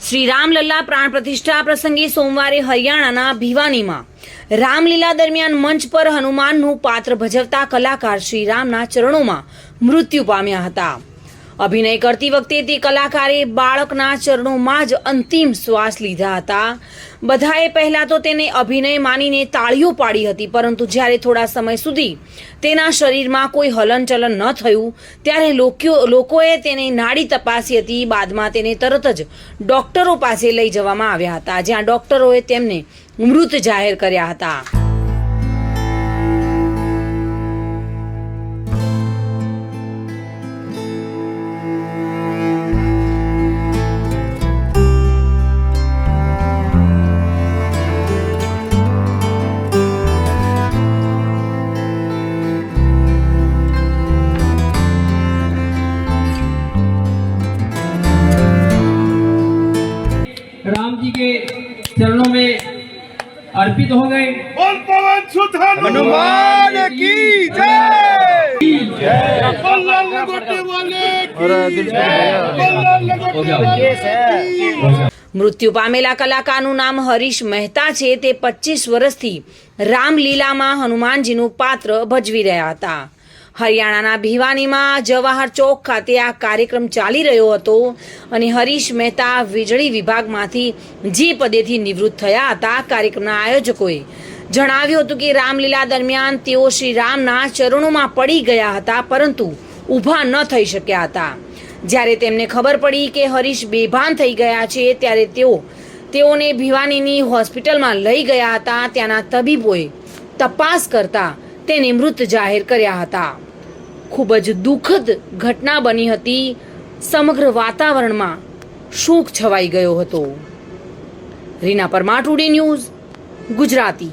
શ્રી રામલલ્લા પ્રાણ પ્રતિષ્ઠા પ્રસંગે સોમવારે હરિયાણાના ભિવાનીમાં રામલીલા દરમિયાન મંચ પર હનુમાનનું પાત્ર ભજવતા કલાકાર શ્રી રામના ચરણોમાં મૃત્યુ પામ્યા હતા. અભિનય કરતી વખતે તે કલાકારે બાળકના ચરણોમાં જ અંતિમ શ્વાસ લીધા હતા. બધાએ પહેલા તો તેને અભિનય માનીને તાળીઓ પાડી હતી, પરંતુ જ્યારે થોડા સમય સુધી તેના શરીરમાં કોઈ હલનચલન ન થયું ત્યારે લોકોએ તેને નાડી તપાસી હતી. બાદમાં તેને તરત જ ડોક્ટરો પાસે લઈ જવામાં આવ્યા હતા, જ્યાં ડોક્ટરોએ તેમને મૃત જાહેર કર્યા હતા. राम जी के चरणों में अर्पित हो गए। बोल पवन सुत हनुमान की जय। बल्लल लगोटे वाले की जय। बल्लल लगोटे वाले की। મૃત્યુ પામેલા કલાકારનું નામ હરીશ મહેતા છે. તે 25 વર્ષથી રામલીલામાં હનુમાનજીનું પાત્ર ભજવી રહ્યા હતા. હરિયાણાના ભિવાનીમાં જવાહર ચોક ખાતે આ કાર્યક્રમ ચાલી રહ્યો હતો અને હરીશ મહેતા વીજળી વિભાગમાંથી જે પદેથી નિવૃત્ત થયા હતા. કાર્યક્રમના આયોજકોએ જણાવ્યું હતું કે રામલીલા દરમિયાન તેઓ શ્રી રામના ચરણોમાં પડી ગયા હતા, પરંતુ ઊભા ન થઈ શક્યા હતા. જ્યારે તેમને ખબર પડી કે હરીશ બેભાન થઈ ગયા છે ત્યારે તેઓને ભિવાનીની હોસ્પિટલમાં લઈ ગયા હતા. ત્યાંના તબીબોએ તપાસ કરતા તેને મૃત જાહેર કર્યા હતા. ખૂબ જ દુઃખદ ઘટના બની હતી. સમગ્ર વાતાવરણમાં શોક છવાઈ ગયો હતો. Reena Parmar, today news, Gujarati.